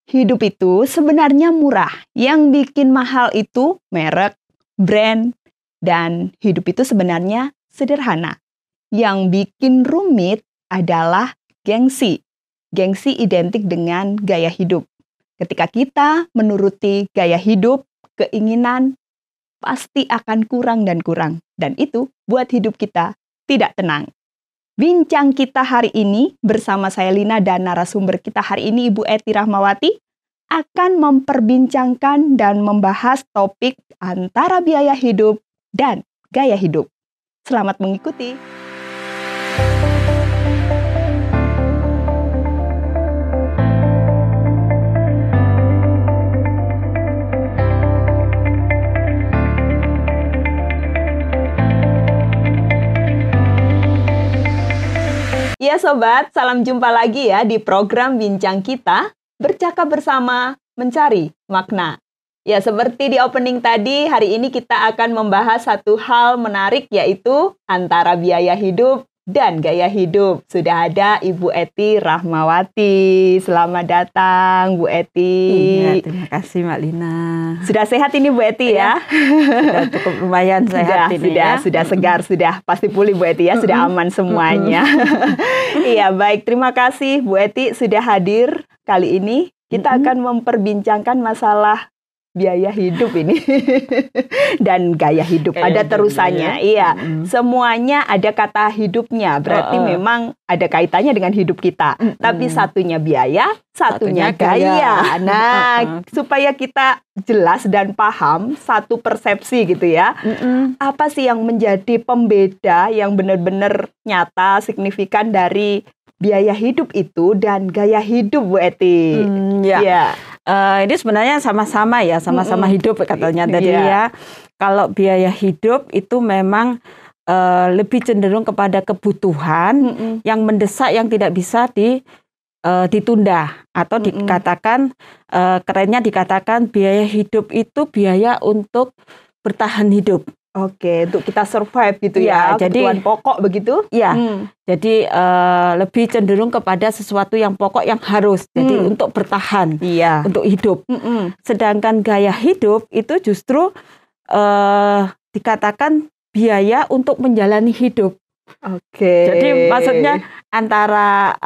Hidup itu sebenarnya murah. Yang bikin mahal itu merek, brand, dan hidup itu sebenarnya sederhana. Yang bikin rumit adalah gengsi. Gengsi identik dengan gaya hidup. Ketika kita menuruti gaya hidup, keinginan pasti akan kurang dan kurang. Dan itu buat hidup kita tidak tenang. Bincang kita hari ini bersama saya Lina dan narasumber kita hari ini Ibu Ety Rahmawati akan memperbincangkan dan membahas topik antara biaya hidup dan gaya hidup. Selamat mengikuti. Ya Sobat, salam jumpa lagi ya di program Bincang Kita, bercakap bersama, mencari makna. Ya seperti di opening tadi, hari ini kita akan membahas satu hal menarik yaitu antara biaya hidup dan gaya hidup. Sudah ada Ibu Ety Rahmawati. Selamat datang Bu Ety. Iya, terima kasih Mbak Lina. Sudah sehat ini Bu Ety ya? Sudah cukup lumayan sehat ini ya. Sudah segar, sudah pasti pulih Bu Ety ya, sudah aman semuanya. Iya, baik. Terima kasih Bu Ety sudah hadir kali ini. Kita akan memperbincangkan masalah biaya hidup ini dan gaya hidup. Ada terusannya, iya. Semuanya ada kata hidupnya, berarti memang ada kaitannya dengan hidup kita. Tapi satunya biaya, satunya gaya. Nah, supaya kita jelas dan paham satu persepsi gitu ya. Apa sih yang menjadi pembeda yang benar-benar nyata, signifikan dari biaya hidup itu dan gaya hidup Bu Ety? Ya. Ini sebenarnya sama-sama ya, sama-sama hidup katanya tadi ya. Kalau biaya hidup itu memang lebih cenderung kepada kebutuhan yang mendesak yang tidak bisa ditunda atau dikatakan kerennya dikatakan biaya hidup itu biaya untuk bertahan hidup. Oke, untuk kita survive gitu ya, kebutuhan pokok begitu? Ya, jadi lebih cenderung kepada sesuatu yang pokok yang harus, jadi untuk bertahan, untuk hidup. Sedangkan gaya hidup itu justru dikatakan biaya untuk menjalani hidup. Oke. Jadi maksudnya antara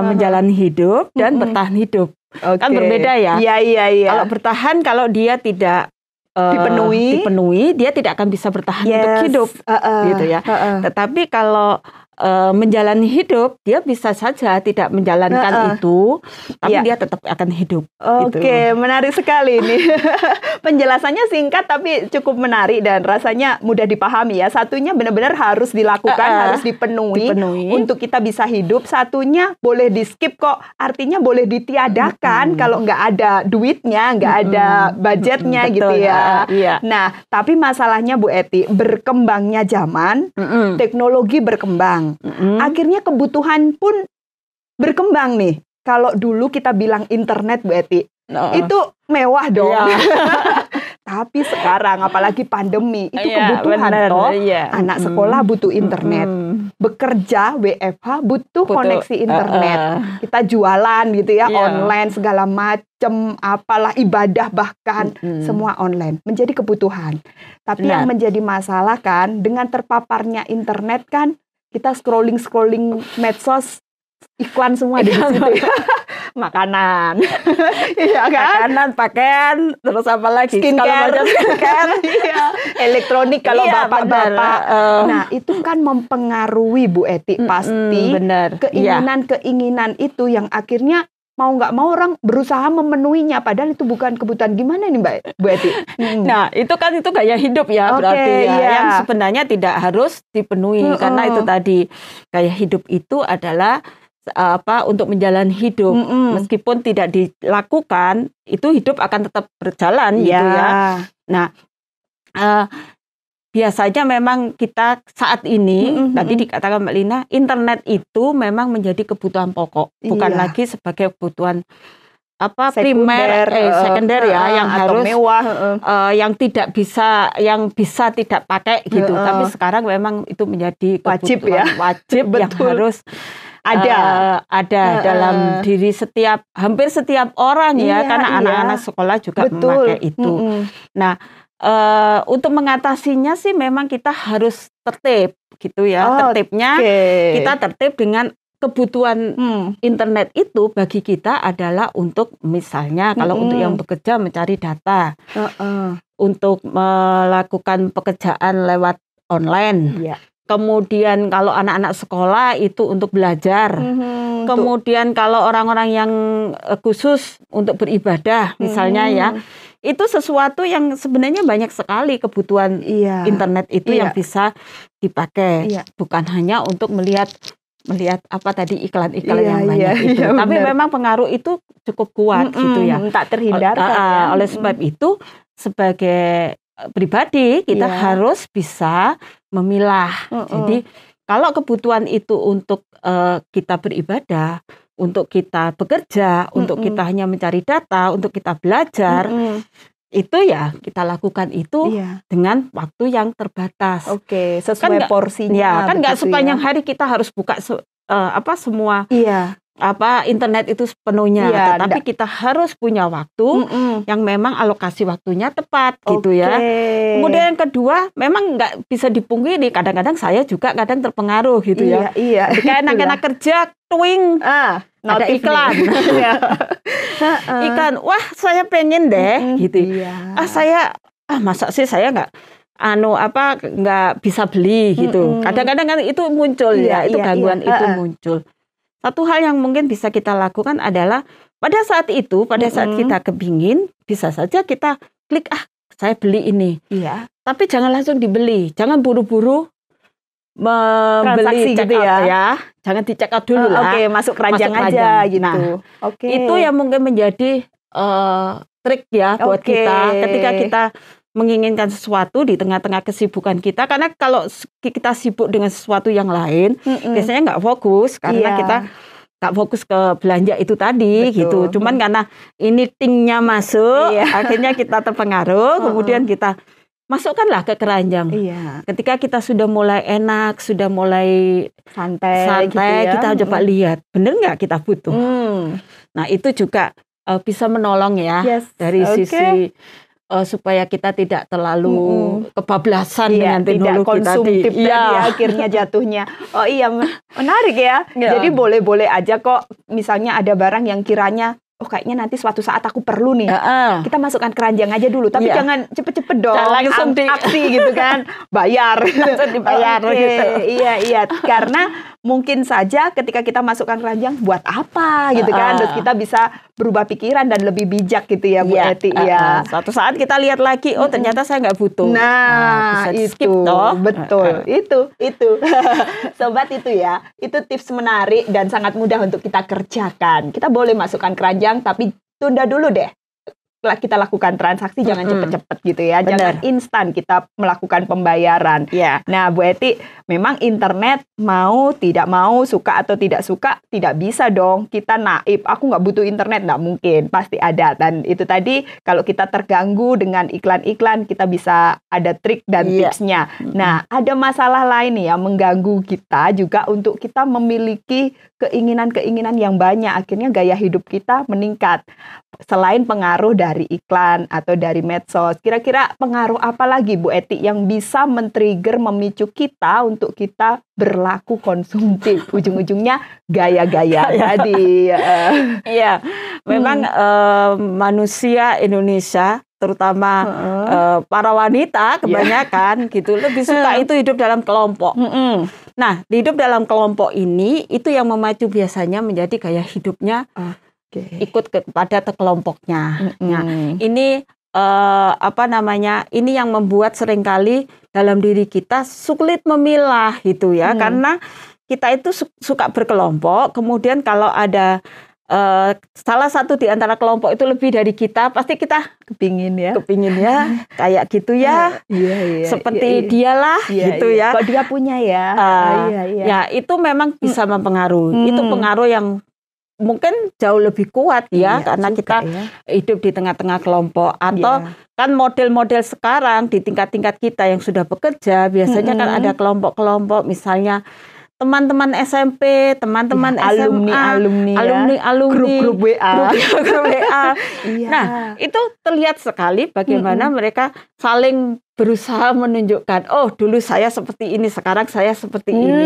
menjalani hidup dan bertahan hidup. Kan berbeda ya. Iya. Kalau bertahan, kalau dia tidak dipenuhi, dia tidak akan bisa bertahan untuk hidup, gitu ya. Tetapi kalau menjalani hidup, dia bisa saja tidak menjalankan itu, tapi dia tetap akan hidup. Oke, menarik sekali ini. Penjelasannya singkat tapi cukup menarik dan rasanya mudah dipahami ya. Satunya benar-benar harus dilakukan, harus dipenuhi untuk kita bisa hidup. Satunya boleh di skip kok, artinya boleh ditiadakan kalau nggak ada duitnya, nggak ada budgetnya gitu ya. Nah, tapi masalahnya Bu Ety, berkembangnya zaman, teknologi berkembang. Akhirnya kebutuhan pun berkembang nih. Kalau dulu kita bilang internet Bu Ety, itu mewah dong. Tapi sekarang apalagi pandemi, itu kebutuhan toh. Anak sekolah butuh internet. Bekerja WFH butuh koneksi internet. Kita jualan gitu ya, online segala macam, apalah ibadah bahkan semua online. Menjadi kebutuhan. Tapi yang menjadi masalah kan dengan terpaparnya internet kan kita scrolling medsos, iklan semua di situ. Makanan, makanan, pakaian, terus apa lagi? Skincare, elektronik kalau bapak-bapak. Nah, itu kan mempengaruhi Bu Ety pasti. Keinginan-keinginan itu yang akhirnya mau nggak mau orang berusaha memenuhinya, padahal itu bukan kebutuhan. Gimana nih Mbak Bu Ety? Nah, itu gaya hidup ya, berarti yang sebenarnya tidak harus dipenuhi karena itu tadi gaya hidup itu adalah untuk menjalani hidup. Meskipun tidak dilakukan, itu hidup akan tetap berjalan gitu ya. Nah, biasanya memang kita saat ini, tadi dikatakan Mbak Lina, internet itu memang menjadi kebutuhan pokok, bukan lagi sebagai kebutuhan primer, sekunder ya, yang harus mewah, yang bisa tidak pakai gitu. Tapi sekarang memang itu menjadi kebutuhan wajib yang harus ada dalam diri hampir setiap orang ya, karena anak-anak sekolah juga memakai itu. Nah, untuk mengatasinya sih memang kita harus tertib gitu ya. Tertibnya kita tertib dengan kebutuhan internet itu bagi kita adalah untuk misalnya kalau untuk yang bekerja mencari data, untuk melakukan pekerjaan lewat online. Kemudian kalau anak-anak sekolah itu untuk belajar. Kemudian kalau orang-orang yang khusus untuk beribadah misalnya ya. Itu sesuatu yang sebenarnya banyak sekali kebutuhan internet itu yang bisa dipakai. Bukan hanya untuk melihat apa tadi iklan-iklan yang banyak itu. Tapi memang pengaruh itu cukup kuat gitu ya. Tak terhindarkan. Oleh sebab itu sebagai pribadi kita harus bisa memilah. Jadi kalau kebutuhan itu untuk kita beribadah, untuk kita bekerja, untuk kita hanya mencari data, untuk kita belajar, itu ya kita lakukan itu dengan waktu yang terbatas. Sesuai porsinya. Ya, kan nggak sepanjang hari kita harus buka semua internet itu sepenuhnya, tapi kita harus punya waktu yang memang alokasi waktunya tepat gitu ya. Kemudian yang kedua, memang nggak bisa dipungkiri, kadang-kadang saya juga kadang terpengaruh gitu ya. Kayak anak-anak kerja, twing, ada iklan. Iklan, wah saya pengen deh gitu. Masa sih saya nggak bisa beli gitu. Kadang-kadang kan itu muncul itu gangguan itu muncul. Satu hal yang mungkin bisa kita lakukan adalah pada saat kita kepingin, bisa saja kita klik, saya beli ini. Tapi jangan langsung dibeli, jangan buru-buru membeli gitu ya. Jangan di-check out dulu lah. Masuk keranjang aja gitu. Nah, itu yang mungkin menjadi trik ya buat kita ketika kita menginginkan sesuatu di tengah-tengah kesibukan kita, karena kalau kita sibuk dengan sesuatu yang lain, biasanya nggak fokus karena kita nggak fokus ke belanja itu tadi. Gitu. Cuman karena ini tingnya masuk, akhirnya kita terpengaruh, kemudian kita masukkanlah ke keranjang. Ketika kita sudah mulai enak, sudah mulai santai gitu ya, kita coba lihat, bener nggak kita butuh. Nah itu juga bisa menolong ya dari sisi supaya kita tidak terlalu kebablasan dengan teknologi tadi. Akhirnya jatuhnya. Menarik ya. Jadi boleh-boleh aja kok. Misalnya ada barang yang kiranya kayaknya nanti suatu saat aku perlu nih. Kita masukkan keranjang aja dulu. Tapi jangan cepet-cepet dong. Langsung aksi gitu kan. Bayar. Langsung dibayar. Gitu. Iya. Karena mungkin saja ketika kita masukkan keranjang, buat apa gitu kan. Terus kita bisa berubah pikiran dan lebih bijak gitu ya Bu Eti. Suatu saat kita lihat lagi, ternyata saya nggak butuh. Nah, bisa itu. Betul. Itu. Sobat itu ya. Itu tips menarik dan sangat mudah untuk kita kerjakan. Kita boleh masukkan keranjang, tapi tunda dulu deh. Kita lakukan transaksi, jangan cepet-cepet gitu ya. Jangan instan kita melakukan pembayaran. Nah, Bu Eti, memang internet tidak mau, suka atau tidak suka, tidak bisa dong kita naif. Aku nggak butuh internet, nggak mungkin. Pasti ada. Dan itu tadi, kalau kita terganggu dengan iklan-iklan, kita bisa ada trik dan tipsnya. Nah, ada masalah lain nih yang mengganggu kita juga untuk kita memiliki keinginan-keinginan yang banyak. Akhirnya gaya hidup kita meningkat. Selain pengaruh dari iklan atau dari medsos, kira-kira pengaruh apa lagi Bu Eti yang bisa men-trigger, memicu kita untuk kita berlaku konsumtif? Ujung-ujungnya gaya-gaya tadi. Memang manusia Indonesia, terutama para wanita kebanyakan gitu, lebih suka itu hidup dalam kelompok. Nah, hidup dalam kelompok ini itu yang memacu biasanya menjadi gaya hidupnya ikut kepada kelompoknya. Nah, ini ini yang membuat seringkali dalam diri kita sulit memilah gitu ya, karena kita itu suka berkelompok. Kemudian kalau ada salah satu di antara kelompok itu lebih dari kita, pasti kita kepingin ya kayak gitu ya, seperti dialah gitu ya. Kok dia punya ya? Ya itu memang bisa mempengaruhi. Itu pengaruh yang mungkin jauh lebih kuat karena kita hidup di tengah-tengah kelompok. Atau kan model-model sekarang di tingkat-tingkat kita yang sudah bekerja, biasanya kan ada kelompok-kelompok, misalnya teman-teman SMP, teman-teman SMA, alumni, grup WA. Grup WA. Iya. Nah, itu terlihat sekali bagaimana mereka saling berusaha menunjukkan, oh dulu saya seperti ini, sekarang saya seperti ini.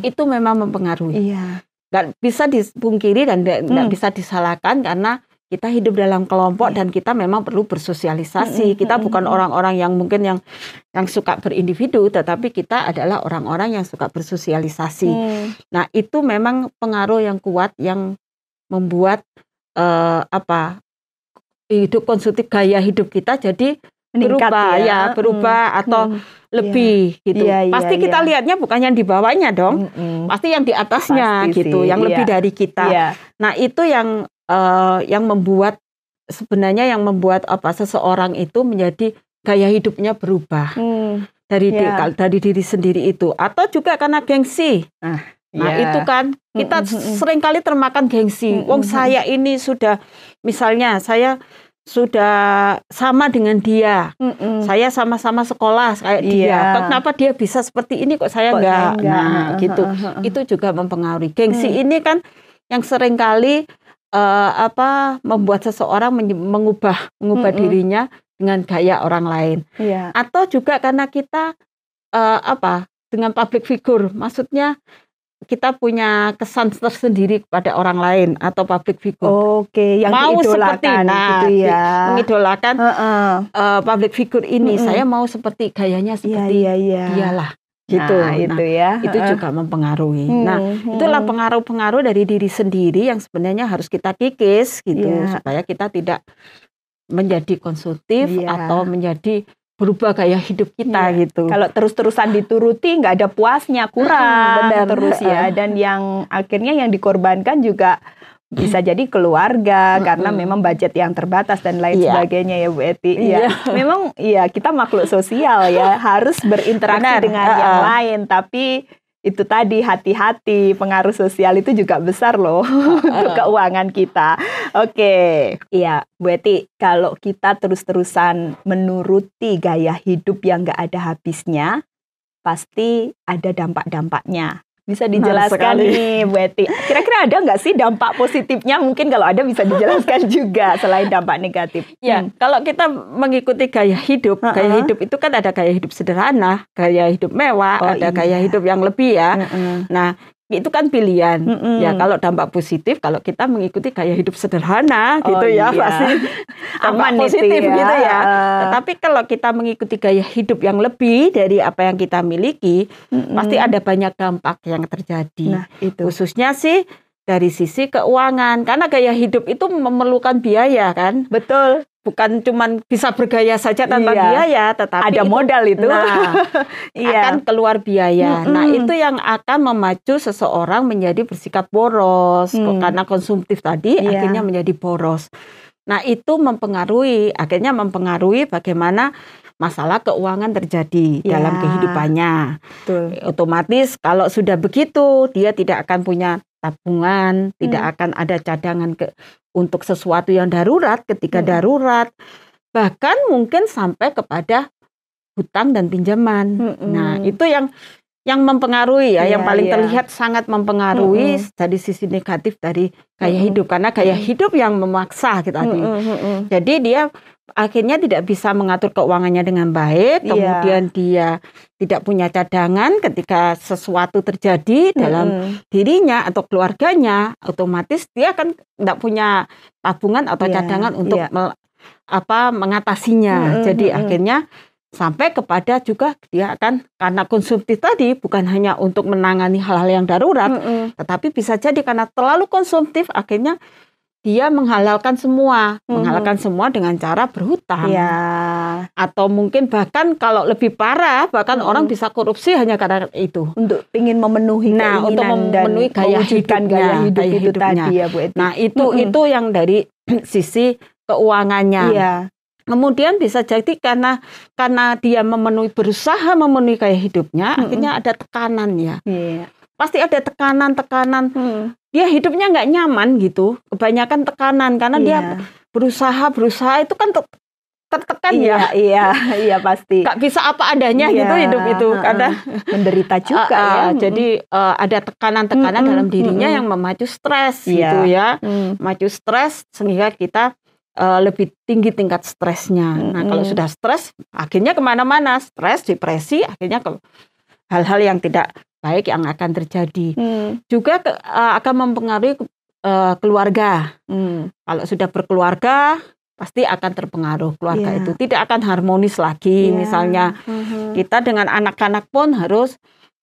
Itu memang mempengaruhi. Iya. Nggak bisa dipungkiri dan nggak bisa disalahkan karena kita hidup dalam kelompok dan kita memang perlu bersosialisasi. Kita bukan orang-orang yang mungkin yang suka berindividu, tetapi kita adalah orang-orang yang suka bersosialisasi. Nah, itu memang pengaruh yang kuat yang membuat hidup konsumtif, gaya hidup kita jadi meningkat, berubah atau lebih gitu. Pasti kita lihatnya bukan yang di bawahnya dong. Pasti yang di atasnya pasti gitu, yang lebih dari kita. Nah, itu yang membuat sebenarnya seseorang itu menjadi gaya hidupnya berubah dari diri sendiri itu, atau juga karena gengsi. Nah itu kan kita seringkali termakan gengsi. Wong saya ini sudah, misalnya saya sudah sama dengan dia, saya sama-sama sekolah kayak dia. Kenapa dia bisa seperti ini kok saya enggak? Nah gitu. Itu juga mempengaruhi. Gengsi ini kan yang seringkali membuat seseorang mengubah dirinya dengan gaya orang lain. Atau juga karena kita dengan public figure, maksudnya kita punya kesan tersendiri kepada orang lain atau public figure. Yang mau seperti gitu mengidolakan public figure ini, saya mau seperti gayanya seperti dialah. Gitu. Itu juga mempengaruhi. Nah, itulah pengaruh-pengaruh dari diri sendiri yang sebenarnya harus kita kikis gitu supaya kita tidak menjadi konsumtif atau menjadi berubah gaya hidup kita gitu. Kalau terus-terusan dituruti nggak ada puasnya, kurang terus ya. Dan yang akhirnya yang dikorbankan juga bisa jadi keluarga karena memang budget yang terbatas dan lain sebagainya ya Bu Eti. Memang kita makhluk sosial ya, harus berinteraksi dengan yang lain, tapi itu tadi hati-hati, pengaruh sosial itu juga besar loh untuk keuangan kita. Iya Bu Eti, kalau kita terus-terusan menuruti gaya hidup yang nggak ada habisnya, pasti ada dampak-dampaknya. Bisa dijelaskan nih Bu Eti, kira-kira ada nggak sih dampak positifnya? Mungkin kalau ada bisa dijelaskan juga selain dampak negatif. Kalau kita mengikuti gaya hidup itu kan ada gaya hidup sederhana, gaya hidup mewah, ada gaya hidup yang lebih ya. Nah, itu kan pilihan. Ya, kalau dampak positif kalau kita mengikuti gaya hidup sederhana gitu pasti dampak positif gitu ya. Tetapi kalau kita mengikuti gaya hidup yang lebih dari apa yang kita miliki, pasti ada banyak dampak yang terjadi. Nah, itu khususnya sih dari sisi keuangan, karena gaya hidup itu memerlukan biaya kan. Betul. Bukan cuman bisa bergaya saja tanpa biaya, tetapi ada modal itu. Akan keluar biaya. Nah, itu yang akan memacu seseorang menjadi bersikap boros. Karena konsumtif tadi akhirnya menjadi boros. Nah, itu akhirnya mempengaruhi bagaimana masalah keuangan terjadi dalam kehidupannya. Betul. Otomatis kalau sudah begitu, dia tidak akan punya tabungan, tidak akan ada cadangan untuk sesuatu yang darurat ketika darurat, bahkan mungkin sampai kepada hutang dan pinjaman. Nah, itu yang mempengaruhi yang paling terlihat sangat mempengaruhi dari sisi negatif dari gaya hidup, karena gaya hidup yang memaksa gitu tadi. Jadi dia akhirnya tidak bisa mengatur keuangannya dengan baik, kemudian dia tidak punya cadangan ketika sesuatu terjadi dalam dirinya atau keluarganya, otomatis dia kan tidak punya tabungan atau cadangan untuk mengatasinya. Jadi akhirnya sampai kepada juga dia akan, karena konsumtif tadi bukan hanya untuk menangani hal-hal yang darurat, tetapi bisa jadi karena terlalu konsumtif akhirnya dia menghalalkan semua dengan cara berhutang. Atau mungkin bahkan kalau lebih parah, bahkan orang bisa korupsi hanya karena itu. Untuk ingin memenuhi keinginan untuk memenuhi gaya hidupnya. Tadi ya Bu Eti. Nah, itu yang dari sisi keuangannya. Kemudian bisa jadi karena dia berusaha memenuhi gaya hidupnya, akhirnya ada tekanan ya. Pasti ada tekanan. Dia hidupnya nggak nyaman gitu. Kebanyakan tekanan karena dia berusaha itu kan tertekan Iya pasti. Gak bisa apa adanya gitu hidup itu, karena menderita juga ya. Jadi ada tekanan-tekanan dalam dirinya yang memacu stres gitu ya, memacu stres sehingga kita lebih tinggi tingkat stresnya. Nah kalau sudah stres, akhirnya kemana-mana, stres, depresi, akhirnya ke hal-hal yang tidak baik yang akan terjadi. Juga akan mempengaruhi keluarga. Kalau sudah berkeluarga, pasti akan terpengaruh keluarga itu. Tidak akan harmonis lagi. Misalnya kita dengan anak-anak pun harus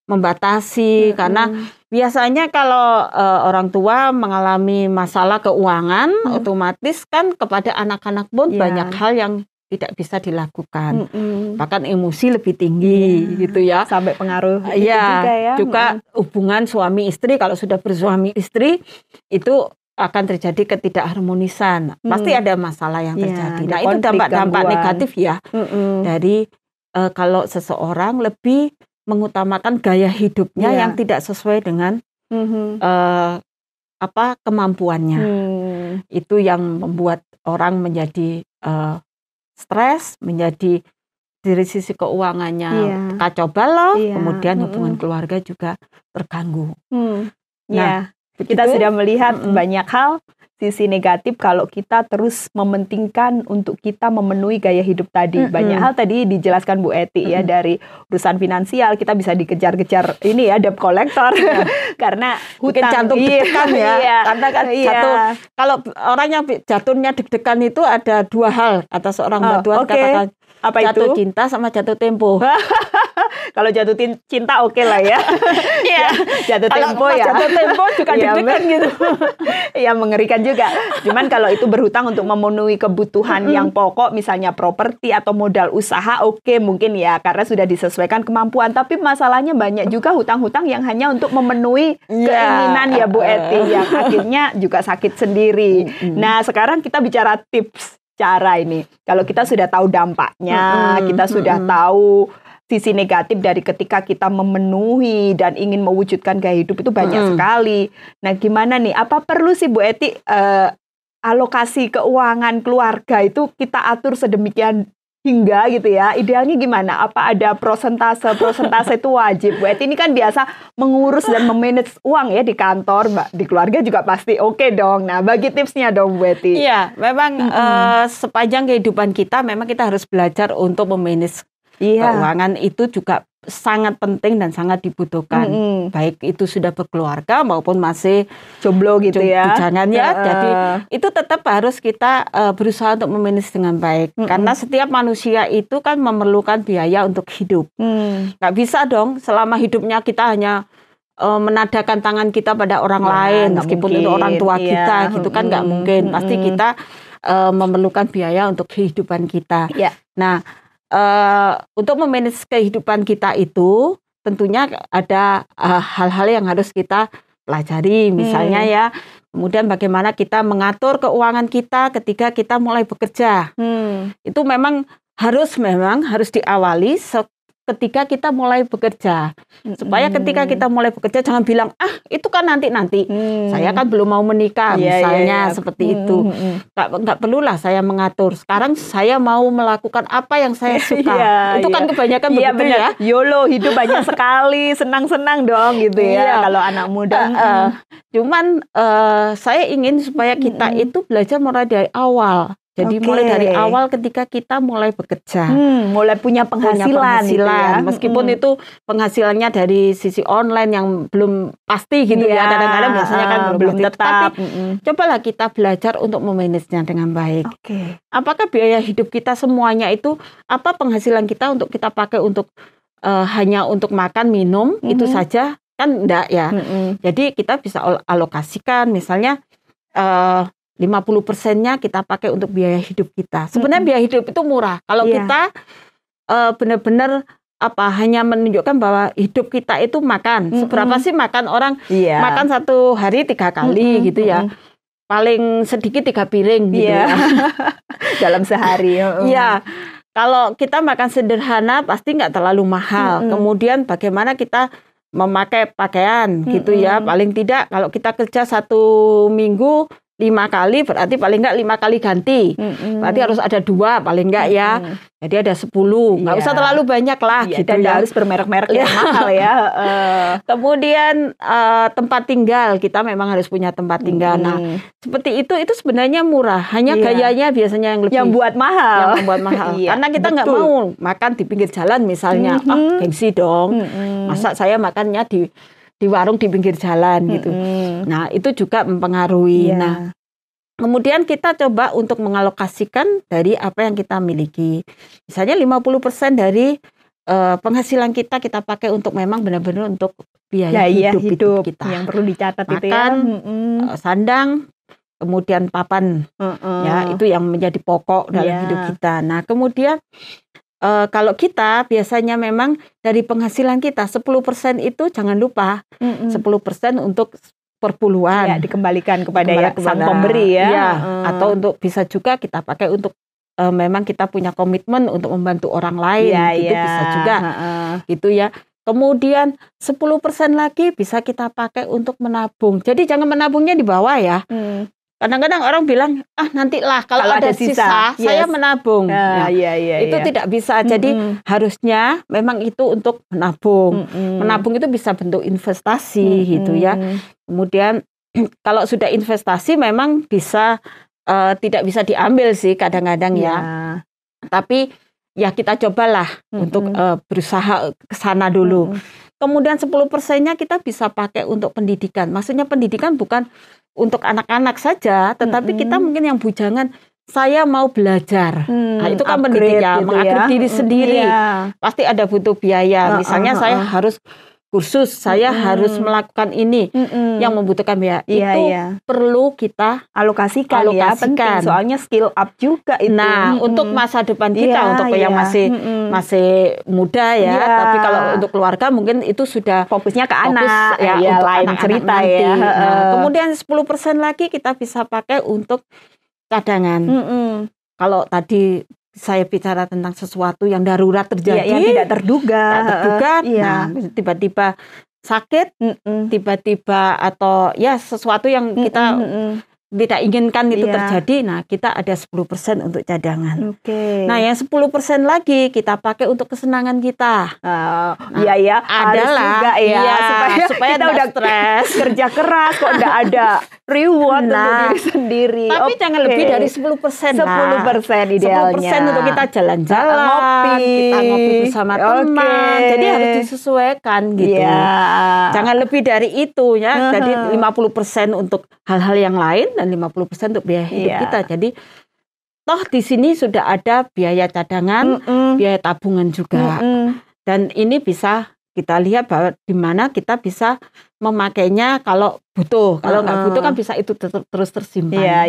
membatasi. Karena biasanya kalau orang tua mengalami masalah keuangan, otomatis kan kepada anak-anak pun banyak hal yang tidak bisa dilakukan. Bahkan emosi lebih tinggi gitu ya. Sampai pengaruh itu juga ya. Juga hubungan suami istri, kalau sudah bersuami istri itu akan terjadi ketidakharmonisan. Pasti ada masalah yang terjadi. Nah itu dampak-dampak negatif ya. Dari kalau seseorang lebih mengutamakan gaya hidupnya yang tidak sesuai dengan kemampuannya. Itu yang membuat orang menjadi stres, menjadi dari sisi keuangannya kacau balau, kemudian hubungan keluarga juga terganggu. Nah, kita sudah melihat banyak hal sisi negatif kalau kita terus mementingkan untuk kita memenuhi gaya hidup tadi. Banyak hal tadi dijelaskan Bu Eti ya, dari urusan finansial kita bisa dikejar-kejar ini ya, debt collector karena hutang, jantung deg-degan karena kan jatuh. Kalau orang yang jatuhnya deg-degan itu ada dua hal, kata seorang mbak Tuhan katakan, apa jatuh itu? Cinta sama jatuh tempo. Kalau jatuh cinta oke lah ya. Jatuh tempo ya. Jatuh tempo juga deg-degan gitu. Ya mengerikan juga. Cuman kalau itu berhutang untuk memenuhi kebutuhan yang pokok, misalnya properti atau modal usaha, oke mungkin ya karena sudah disesuaikan kemampuan. Tapi masalahnya banyak juga hutang-hutang yang hanya untuk memenuhi keinginan ya Bu Eti, yang akhirnya juga sakit sendiri. Nah sekarang kita bicara tips cara ini. Kalau kita sudah tahu dampaknya, kita sudah tahu sisi negatif dari ketika kita memenuhi dan ingin mewujudkan gaya hidup itu banyak sekali. Nah, gimana nih? Apa perlu sih Bu Eti alokasi keuangan keluarga itu kita atur sedemikian hingga gitu ya? Idealnya gimana? Apa ada persentase itu wajib? Bu Eti ini kan biasa mengurus dan memanage uang ya di kantor, Mbak. Di keluarga juga pasti oke dong. Nah, bagi tipsnya dong Bu Eti. Iya, memang sepanjang kehidupan kita memang kita harus belajar untuk memanage keuangan. Itu juga sangat penting dan sangat dibutuhkan. Baik itu sudah berkeluarga maupun masih jomblo gitu ya. Jangan ya. Jadi itu tetap harus kita berusaha untuk memanage dengan baik. Karena setiap manusia itu kan memerlukan biaya untuk hidup. Nggak bisa dong selama hidupnya kita hanya menadakan tangan kita pada orang lain, meskipun itu orang tua kita, gitu kan nggak mungkin. Pasti kita memerlukan biaya untuk kehidupan kita. Nah, untuk memanage kehidupan kita itu tentunya ada hal-hal yang harus kita pelajari, misalnya ya, kemudian bagaimana kita mengatur keuangan kita ketika kita mulai bekerja. Itu memang harus diawali ketika kita mulai bekerja, supaya ketika kita mulai bekerja jangan bilang itu kan nanti saya kan belum mau menikah, misalnya seperti itu. Nggak perlulah saya mengatur. Sekarang saya mau melakukan apa yang saya suka. Itu kan kebanyakan begitu ya. YOLO, hidup banyak sekali, senang-senang dong gitu ya. Kalau anak muda. Cuman saya ingin supaya kita itu belajar mulai dari awal. Jadi mulai dari awal ketika kita mulai bekerja, mulai punya penghasilan gitu ya. Meskipun itu penghasilannya dari sisi online yang belum pasti gitu ya. Kadang-kadang biasanya kan belum tetap. Tapi cobalah kita belajar untuk memanagenya dengan baik. Apakah biaya hidup kita semuanya itu, apa penghasilan kita untuk kita pakai untuk hanya untuk makan, minum, itu saja? Kan enggak ya. Jadi kita bisa alokasikan misalnya 50%-nya kita pakai untuk biaya hidup kita. Sebenarnya biaya hidup itu murah. Kalau kita benar-benar hanya menunjukkan bahwa hidup kita itu makan. Seberapa sih makan orang? Makan satu hari 3 kali gitu ya. Paling sedikit 3 piring gitu ya. Dalam sehari. Kalau kita makan sederhana pasti nggak terlalu mahal. Kemudian bagaimana kita memakai pakaian gitu ya. Paling tidak kalau kita kerja 1 minggu 5 kali berarti paling enggak 5 kali ganti. Berarti harus ada 2 paling enggak ya. Jadi ada 10. Nggak usah terlalu banyak lah gitu dan ya. harus bermerek-merek yang mahal ya. Kemudian tempat tinggal, kita memang harus punya tempat tinggal. Nah, seperti itu sebenarnya murah. Hanya gayanya biasanya yang lebih membuat mahal. Karena kita nggak mau makan di pinggir jalan misalnya. Gengsi dong. Masa saya makannya di warung di pinggir jalan gitu. Nah, itu juga mempengaruhi. Nah, kemudian kita coba untuk mengalokasikan dari apa yang kita miliki. Misalnya 50% dari penghasilan kita pakai untuk memang benar-benar untuk biaya hidup kita. Yang perlu dicatat makan, itu ya. Sandang, kemudian papan. Ya, itu yang menjadi pokok dalam hidup kita. Nah, kemudian kalau kita biasanya memang dari penghasilan kita 10% itu jangan lupa 10% untuk perpuluhan. Ya, dikembalikan kepada sang pemberi ya. Atau untuk bisa juga kita pakai untuk memang kita punya komitmen untuk membantu orang lain. Itu bisa juga. Gitu ya. Kemudian 10% lagi bisa kita pakai untuk menabung. Jadi jangan menabungnya di bawah ya. Kadang-kadang orang bilang, nantilah kalau ada sisa, saya menabung. Itu tidak bisa. Jadi harusnya memang itu untuk menabung. Menabung itu bisa bentuk investasi gitu ya. Kemudian kalau sudah investasi memang bisa tidak bisa diambil sih kadang-kadang ya. Tapi ya kita cobalah untuk berusaha ke sana dulu. Kemudian 10%-nya kita bisa pakai untuk pendidikan. Maksudnya pendidikan bukan untuk anak-anak saja, tetapi kita mungkin yang bujangan, saya mau belajar. Nah, itu kan pendidikan, gitu mengupgrade diri sendiri. Pasti ada butuh biaya. Misalnya saya harus kursus, saya harus melakukan ini yang membutuhkan biaya. Itu perlu kita alokasikan. Ya, penting. Soalnya skill up juga itu. Nah, untuk masa depan kita, untuk yang masih muda ya. Tapi kalau untuk keluarga mungkin itu sudah fokusnya ke anak, untuk lain cerita nanti. Nah, kemudian 10% lagi kita bisa pakai untuk cadangan. Kalau tadi saya bicara tentang sesuatu yang darurat terjadi, yang tidak terduga, nah tiba-tiba sakit, tiba-tiba atau ya sesuatu yang kita tidak inginkan itu terjadi, nah kita ada 10% untuk cadangan. Nah, yang 10% lagi kita pakai untuk kesenangan kita. Adalah juga supaya kita udah stres, kerja keras kok enggak ada reward untuk diri sendiri. Tapi jangan lebih dari 10% lah. 10% idealnya. 10% untuk kita jalan-jalan, kita ngopi bersama teman. Jadi harus disesuaikan gitu. Jangan lebih dari itu ya. Jadi 50% untuk hal-hal yang lain dan 50% untuk biaya hidup kita. Jadi toh di sini sudah ada biaya cadangan, biaya tabungan juga. Dan ini bisa kita lihat bahwa di mana kita bisa memakainya kalau butuh. Kalau nggak butuh kan bisa itu terus tersimpan.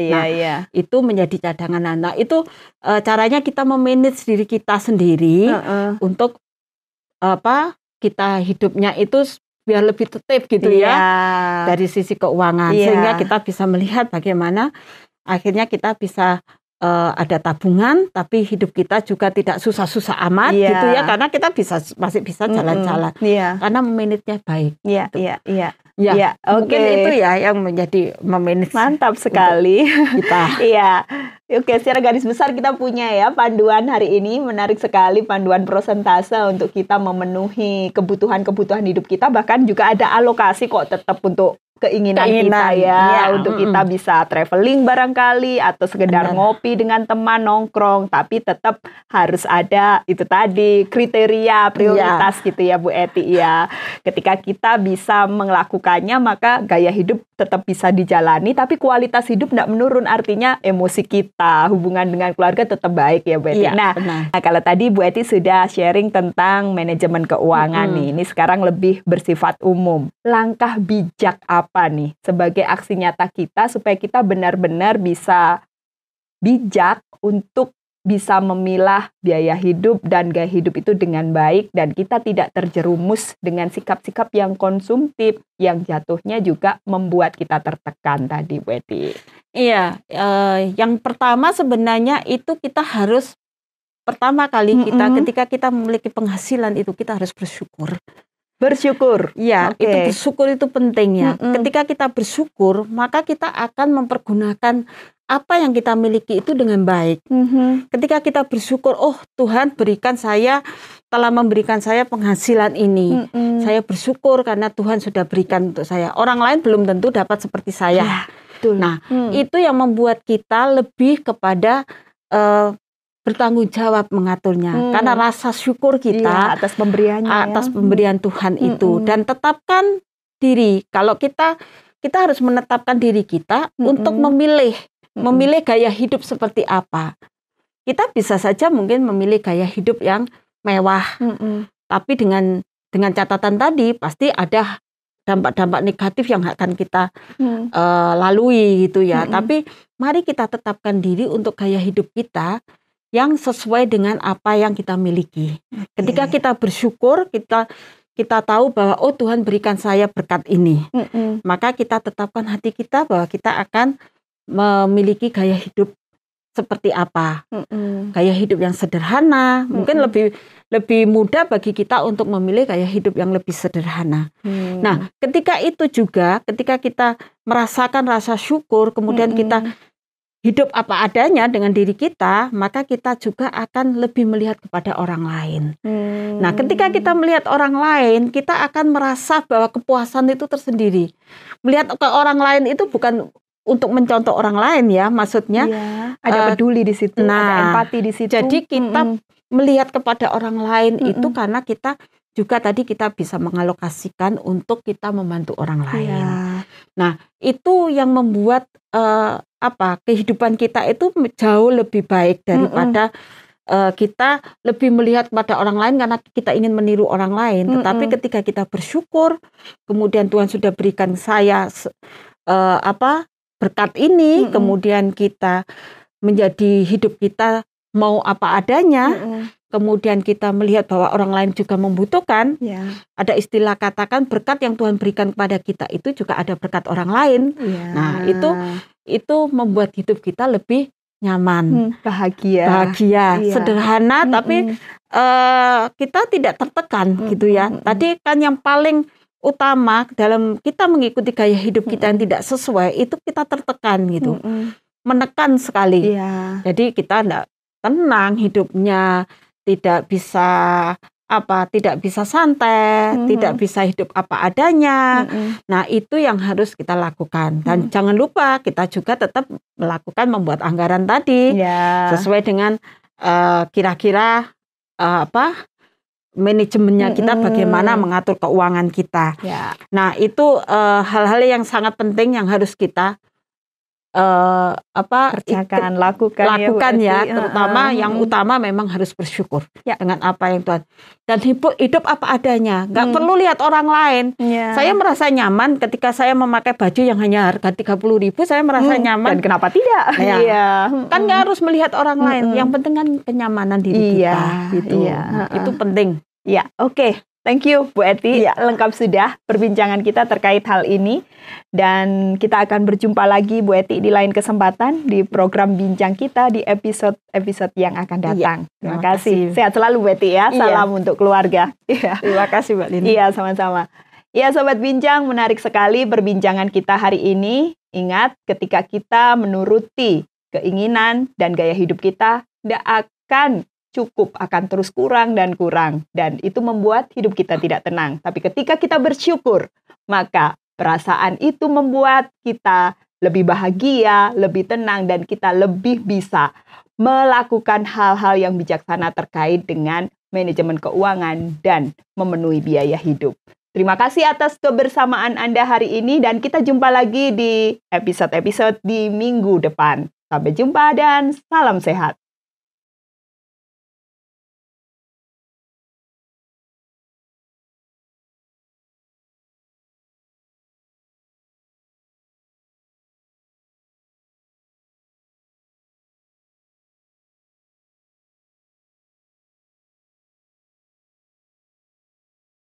Itu menjadi cadangan. Nah, itu caranya kita memanage diri kita sendiri untuk kita hidupnya itu biar lebih tertib gitu ya dari sisi keuangan, sehingga kita bisa melihat bagaimana akhirnya kita bisa ada tabungan, tapi hidup kita juga tidak susah-susah amat gitu ya, karena kita masih bisa jalan-jalan karena memanage-nya baik. Mungkin itu ya yang menjadi memanage. Mantap sekali kita. Oke, secara garis besar kita punya ya panduan hari ini, menarik sekali panduan prosentase untuk kita memenuhi kebutuhan-kebutuhan hidup kita, bahkan juga ada alokasi kok tetap untuk keinginan kita untuk kita bisa traveling barangkali atau sekedar ngopi dengan teman nongkrong, tapi tetap harus ada itu tadi kriteria prioritas gitu ya Bu Eti ya. Ketika kita bisa melakukannya maka gaya hidup tetap bisa dijalani, tapi kualitas hidup tidak menurun, artinya emosi kita, hubungan dengan keluarga tetap baik ya Bu Eti. Nah, kalau tadi Bu Eti sudah sharing tentang manajemen keuangan nih, ini sekarang lebih bersifat umum. Langkah bijak apa nih sebagai aksi nyata kita supaya kita benar-benar bisa bijak untuk bisa memilah biaya hidup dan gaya hidup itu dengan baik, dan kita tidak terjerumus dengan sikap-sikap yang konsumtif yang jatuhnya juga membuat kita tertekan tadi Bu Eti. Yang pertama sebenarnya itu kita harus pertama kali ketika kita memiliki penghasilan itu kita harus bersyukur. Bersyukur. Ya, itu bersyukur itu penting ya. Ketika kita bersyukur, maka kita akan mempergunakan apa yang kita miliki itu dengan baik. Ketika kita bersyukur, oh Tuhan telah memberikan saya penghasilan ini. Saya bersyukur karena Tuhan sudah berikan untuk saya. Orang lain belum tentu dapat seperti saya. Ya, betul. Nah, itu yang membuat kita lebih kepada bertanggung jawab mengaturnya. Karena rasa syukur kita atas pemberiannya, atas pemberian Tuhan itu. Dan tetapkan diri. Kalau kita harus menetapkan diri kita untuk memilih gaya hidup seperti apa. Kita bisa saja mungkin memilih gaya hidup yang mewah, tapi dengan catatan tadi pasti ada dampak-dampak negatif yang akan kita lalui gitu ya. Tapi mari kita tetapkan diri untuk gaya hidup kita yang sesuai dengan apa yang kita miliki. Ketika kita bersyukur, kita tahu bahwa oh Tuhan berikan saya berkat ini, maka kita tetapkan hati kita bahwa kita akan memiliki gaya hidup seperti apa. Gaya hidup yang sederhana, mungkin lebih mudah bagi kita untuk memilih gaya hidup yang lebih sederhana. Nah, ketika kita merasakan rasa syukur, kemudian kita hidup apa adanya dengan diri kita, maka kita juga akan lebih melihat kepada orang lain. Nah, ketika kita melihat orang lain, kita akan merasa bahwa kepuasan itu tersendiri. Melihat ke orang lain itu bukan untuk mencontoh orang lain ya, maksudnya ada peduli di situ, ada empati di situ. Jadi kita melihat kepada orang lain itu karena kita juga tadi kita bisa mengalokasikan untuk kita membantu orang lain. Nah, itu yang membuat kehidupan kita itu jauh lebih baik daripada kita lebih melihat kepada orang lain karena kita ingin meniru orang lain. Tetapi ketika kita bersyukur, kemudian Tuhan sudah berikan saya berkat ini, kemudian kita menjadi hidup kita mau apa adanya, kemudian kita melihat bahwa orang lain juga membutuhkan. Ada istilah katakan berkat yang Tuhan berikan kepada kita itu juga ada berkat orang lain. Nah, itu membuat hidup kita lebih nyaman, bahagia, sederhana, tapi kita tidak tertekan gitu ya. Tadi kan yang paling utama dalam kita mengikuti gaya hidup kita yang tidak sesuai itu kita tertekan gitu, menekan sekali. Jadi kita tidak tenang hidupnya, tidak bisa santai, tidak bisa hidup apa adanya. Nah, itu yang harus kita lakukan. Dan jangan lupa kita juga tetap membuat anggaran tadi sesuai dengan kira-kira manajemennya kita, bagaimana mengatur keuangan kita. Nah, itu hal-hal yang sangat penting yang harus kita kerjakan, lakukan ya, terutama yang utama memang harus bersyukur dengan apa yang Tuhan, dan hidup apa adanya, nggak perlu lihat orang lain. Saya merasa nyaman ketika saya memakai baju yang hanya harga 30.000, saya merasa nyaman. Dan kenapa tidak? Kan nggak harus melihat orang lain, yang penting kan kenyamanan diri kita gitu. Itu penting. Oke. Thank you Bu Eti, lengkap sudah perbincangan kita terkait hal ini. Dan kita akan berjumpa lagi Bu Eti di lain kesempatan di program bincang kita di episode yang akan datang. Terima kasih. Sehat selalu Bu Eti ya, salam untuk keluarga. Terima kasih Mbak Lina. Sama-sama. Ya Sobat Bincang, menarik sekali perbincangan kita hari ini. Ingat, ketika kita menuruti keinginan dan gaya hidup kita, tidak akan cukup, akan terus kurang, dan itu membuat hidup kita tidak tenang. Tapi ketika kita bersyukur, maka perasaan itu membuat kita lebih bahagia, lebih tenang, dan kita lebih bisa melakukan hal-hal yang bijaksana terkait dengan manajemen keuangan dan memenuhi biaya hidup. Terima kasih atas kebersamaan Anda hari ini, dan kita jumpa lagi di episode-episode di minggu depan. Sampai jumpa dan salam sehat.